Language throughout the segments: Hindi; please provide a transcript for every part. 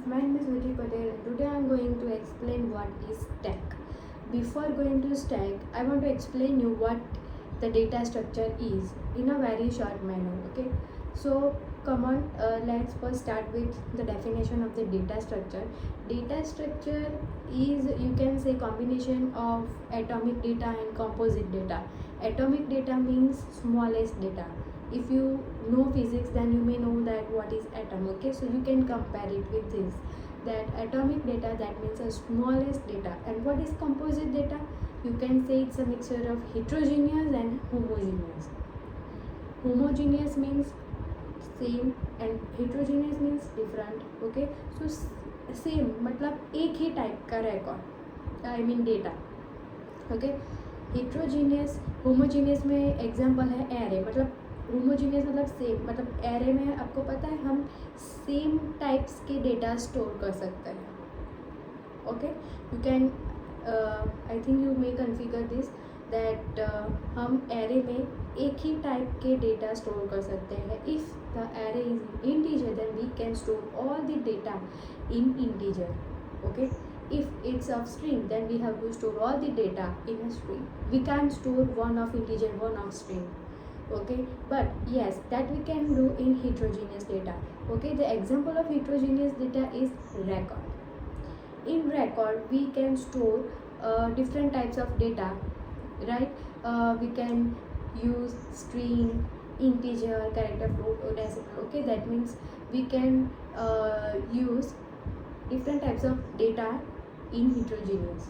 my name is Vijay Patel and today I am going to explain what is stack. Before going to stack, I want to explain you what the data structure is in a very short manner. Okay, so come on, let's first start with the definition of the data structure. Data structure is, you can say, combination of atomic data and composite data. Atomic data means smallest data. If you know physics, then you may know that what is atom. Okay, so you can compare it with this, that atomic data, that means the smallest data. And what is composite data? You can say it's a mixture of heterogeneous and homogeneous. Homogeneous means same and heterogeneous means different. Okay, so same मतलब एक ही टाइप का record, I mean data. Okay, heterogeneous homogeneous में एग्जांपल है एरे. मतलब होमोजीनियस मतलब सेम, मतलब एरे में आपको पता है हम सेम टाइप्स के डेटा स्टोर कर सकते हैं. Okay, you can, I think you may configure this that हम एरे में एक ही टाइप के डेटा स्टोर कर सकते हैं. If the array is integer then we can store all the data in integer. Okay, if it's of string then we have to store all the data in a string. We can't store one of integer, one of string. Okay, but yes, that we can do in heterogeneous data. Okay, the example of heterogeneous data is record. In record we can store different types of data, right? We can use string, integer, character, float or decimal. Okay, that means we can use different types of data in heterogeneous.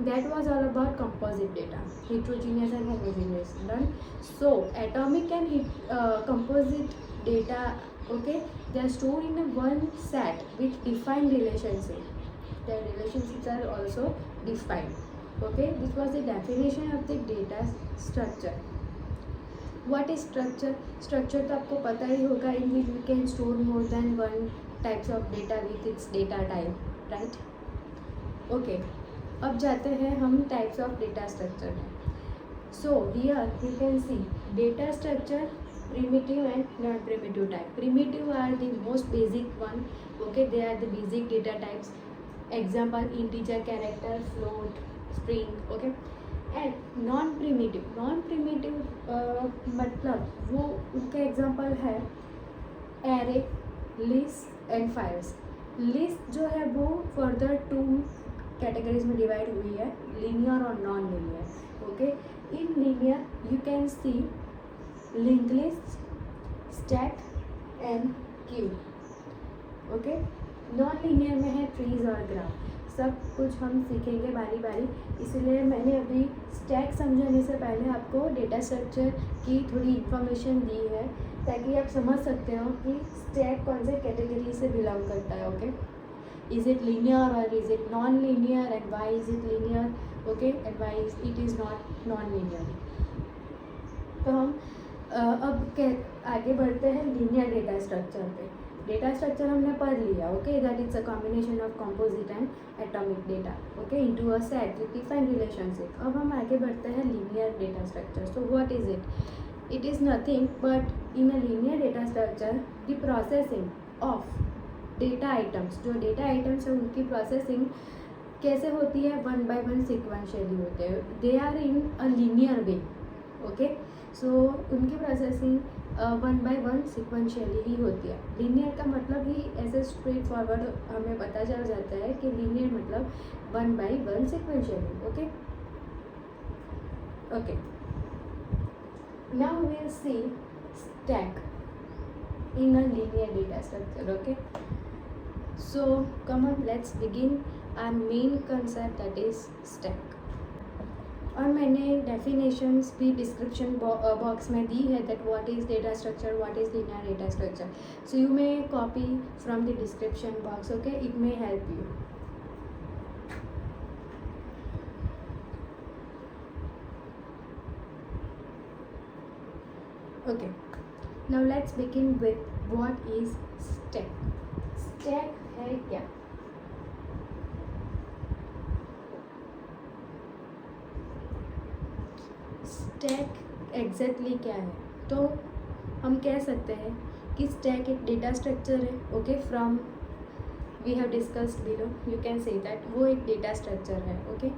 That was all about composite data, heterogeneous and homogeneous. Done. So atomic and composite data, okay, they are stored in a one set with defined relationship. Their relationships are also defined. Okay, this was the definition of the data structure. What is structure? Structure तो आपको पता ही होगा, in which we can store more than one types of data with its data type, right? Okay, अब जाते हैं हम types of data structure में. So here you can see data structure, primitive and non-primitive type. Primitive are the most basic one. Okay, they are the basic data types. Example integer, character, float, string. Okay, and non primitive मतलब वो उनका एग्जांपल है array, list and files. List जो है वो फर्दर टू कैटेगरीज में डिवाइड हुई है, लीनियर और non linear. Okay, in linear you can see link list, stack and Q. Okay, non linear में है ट्रीज और ग्राफ. सब कुछ हम सीखेंगे बारी बारी, इसलिए मैंने अभी स्टैक समझाने से पहले आपको डेटा स्ट्रक्चर की थोड़ी इन्फॉर्मेशन दी है ताकि आप समझ सकते हो कि स्टैक कौन से कैटेगरी से बिलोंग करता है. ओके, इज़ इट लीनियर और is it non linear and why is it linear. Okay, and why it is not non linear. तो हम अब आगे बढ़ते हैं लीनियर डेटा स्ट्रक्चर पे. डेटा स्ट्रक्चर हमने पढ़ लिया. Okay, that it's a combination of composite and atomic data. Okay, into a set with defined relationship. अब हम आगे बढ़ते हैं linear data structure. So what is it? It is nothing but in a linear data structure the processing of data items. जो डेटा आइटम्स है उनकी प्रोसेसिंग कैसे होती है? वन बाय वन सिक्वेंशियली होते हैं. They are in a linear way. Okay, so उनकी processing one by one sequentially ही होती है. लीनियर का मतलब ही ऐसे स्ट्रेट फॉरवर्ड हमें पता चल जाता है कि लीनियर मतलब one by one sequentially. Okay okay, now we will see stack in a linear data structure. Okay, so come on, let's begin our main concept, that is stack. और मैंने डेफिनेशंस भी डिस्क्रिप्शन बॉक्स में दी है that what is data structure, what is linear data structure. So you may copy from the description box. Okay, it may help you. Okay, now let's begin with what is stack. Stack है क्या? स्टैक एग्जैक्टली क्या है? तो हम कह सकते हैं कि स्टैक एक डेटा स्ट्रक्चर है, okay, from we have discussed below, you can say that वो एक डेटा स्ट्रक्चर है, ओके।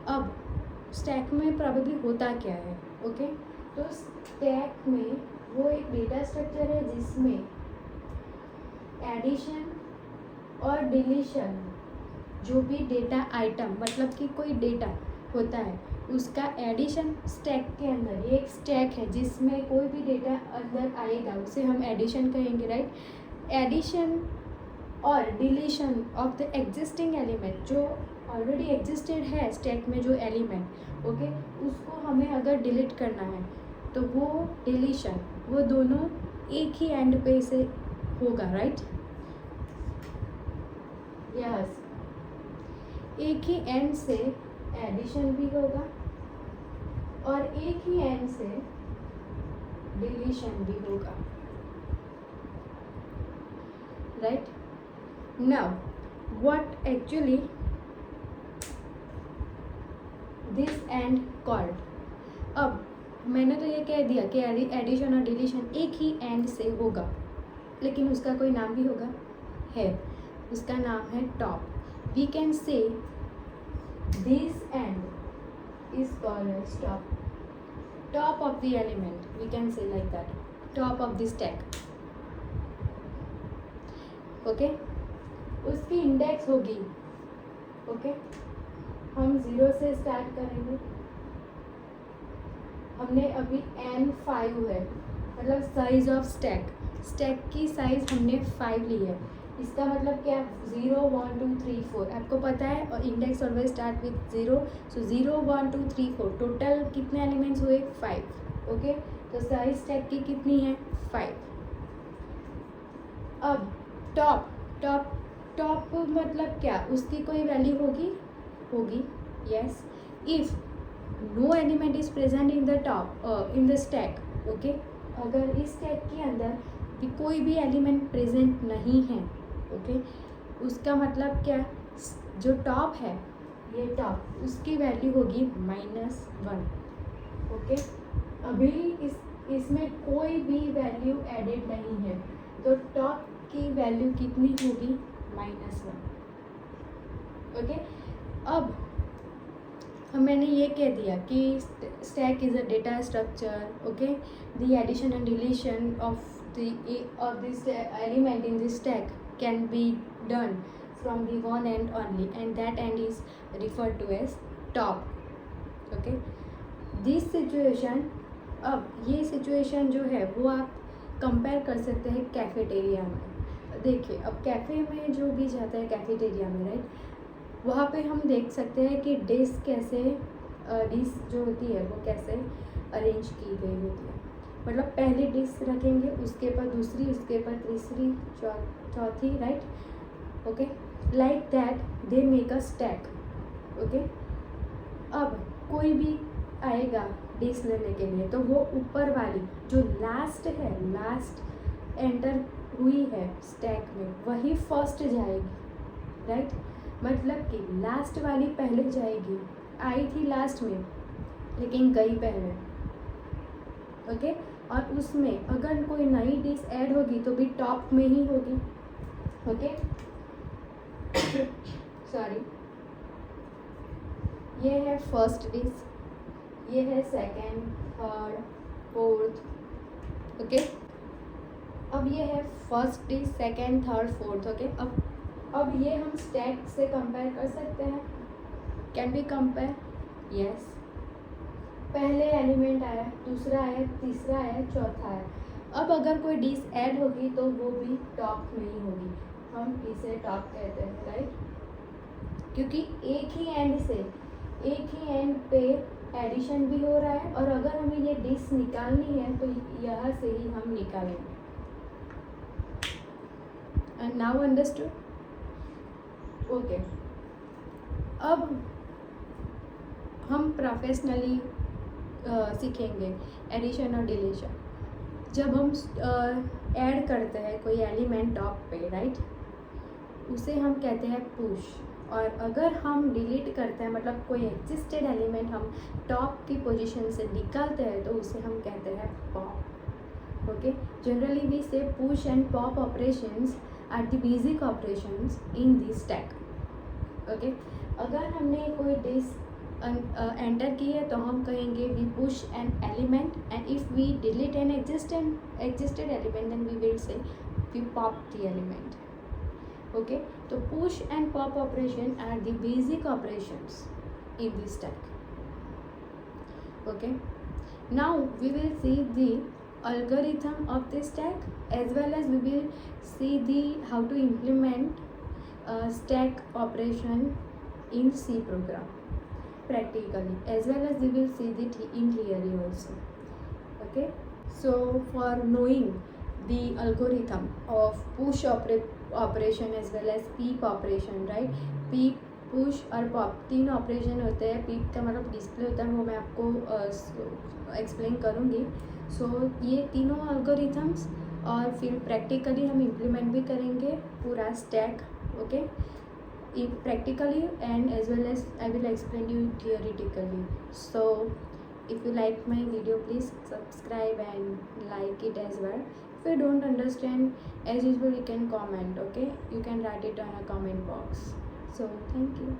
अब स्टैक में प्रॉबेबली होता क्या है, ओके, तो स्टैक में वो एक डेटा स्ट्रक्चर है जिसमें एडिशन और डिलीशन, जो भी डेटा आइटम मतलब कि कोई डेटा होता है उसका एडिशन स्टैक के अंदर, ये एक स्टैक है जिसमें कोई भी डेटा अंदर आएगा उसे हम एडिशन कहेंगे, राइट। एडिशन और deletion of the existing element, जो ऑलरेडी एग्जिस्टेड है स्टैक में जो एलिमेंट, ओके, उसको हमें अगर डिलीट करना है तो वो डिलीशन, वो दोनों एक ही एंड पे से होगा, राइट। यस, एक ही एंड से एडिशन भी होगा और एक ही एंड से डिलीशन भी होगा, right. Now what actually this and called, अब मैंने तो ये कह दिया कि एडिशन और डिलीशन एक ही एंड से होगा, लेकिन उसका कोई नाम भी होगा, है, उसका नाम है top. We can say this end is called as top, top of the element, we can say like that, top of the stack, okay. उसकी इंडेक्स होगी, ओके, हम 0 से स्टार्ट करेंगे, हमने अभी n5 है, मतलब साइज ऑफ स्टैक, स्टैक की साइज हमने 5 ली है, इसका मतलब क्या, 0 1 2 3 4, आपको पता है, और index always start with 0, so 0 1 2 3 4, total कितने एलिमेंट्स हुए, 5, ओके। तो साइज स्टैक की कितनी है, 5। अब टॉप टॉप टॉप मतलब क्या, उसकी कोई वैल्यू होगी, yes, if no element is present in the top in the stack, okay, अगर इस स्टैक के अंदर भी कोई भी एलिमेंट प्रेजेंट नहीं है, ओके, उसका मतलब क्या, जो टॉप है, ये टॉप, उसकी वैल्यू होगी -1, ओके। अभी इसमें कोई भी वैल्यू एडेड नहीं है, तो टॉप की वैल्यू कितनी होगी, -1, ओके। अब मैंने ये कह दिया कि stack is a data structure, okay, the addition and deletion of this element in this stack can be done from the one end only, and that end is referred to as top, okay। this situation, अब ये सिचुएशन जो है वो आप कंपेयर कर सकते हैं कैफेटेरिया में। देखिए, अब कैफ़े में जो भी जाता है कैफेटेरिया में, राइट, वहाँ पे हम देख सकते हैं कि डिश कैसे, डिश जो होती है वो कैसे अरेंज की गई होती है, मतलब पहली डिश रखेंगे, उसके ऊपर दूसरी, उसके ऊपर तीसरी, चौथी, right, okay, like that they make a stack, okay. अब कोई भी आएगा डिश लेने के लिए तो वो ऊपर वाली जो लास्ट है, लास्ट एंटर हुई है स्टैक में, वही फर्स्ट जाएगी, राइट, मतलब कि लास्ट वाली पहले जाएगी, आई थी लास्ट में लेकिन गई पहले, ओके। और उसमें अगर कोई नई डिश ऐड होगी तो भी टॉप में ही होगी, ओके। सॉरी, ये है फर्स्ट डिश, ये है सेकंड, थर्ड, फोर्थ, ओके। अब ये है first dish, second, third, fourth, okay. अब ये हम स्टैक से कंपेयर कर सकते हैं, कैन बी कंपेयर, यस। पहले एलिमेंट आया, दूसरा आया, तीसरा आया, चौथा आया, अब अगर कोई डिश ऐड होगी तो वो भी टॉप में ही होगी, हम इसे टॉप कहते हैं, राइट, क्योंकि एक ही एंड से, एक ही एंड पे एडिशन भी हो रहा है, और अगर हमें ये डिश निकालनी है तो यहाँ से ही हम निकालेंगे। And now understood, okay. अब हम प्रोफेशनली सीखेंगे एडिशन और डिलीशन। जब हम ऐड करते हैं कोई एलिमेंट टॉप पे, राइट, उसे हम कहते हैं पुश, और अगर हम डिलीट करते हैं, मतलब कोई एग्जिस्टेड एलिमेंट हम टॉप की पोजीशन से निकालते हैं, तो उसे हम कहते हैं pop, Okay, generally we say push and pop operations are the basic operations in the stack. Okay, अगर हमने कोई डिस्क एंटर की है तो हम कहेंगे we push an element, and if we delete an existed element then we will say we pop the element. Okay, so push and pop operation are the basic operations in the stack. Okay, now we will see the algorithm of the stack, as well as we will see the how to implement stack operation in C program practically, as well as we will see the in theory also. Okay, so for knowing the algorithm of push operation as well as peep operation, right? Peep, push और पॉप तीन ऑपरेशन होते हैं. पीप का मतलब डिस्प्ले होता है, वो मैं आपको एक्सप्लेन करूँगी. सो ये तीनों algorithms और फिर प्रैक्टिकली हम इम्प्लीमेंट भी करेंगे पूरा stack. Okay, practically and as well as I will explain you theoretically. So if you like my video, please subscribe and like it as well. If you don't understand, as usual you can comment. Okay, you can write it on a comment box. So thank you.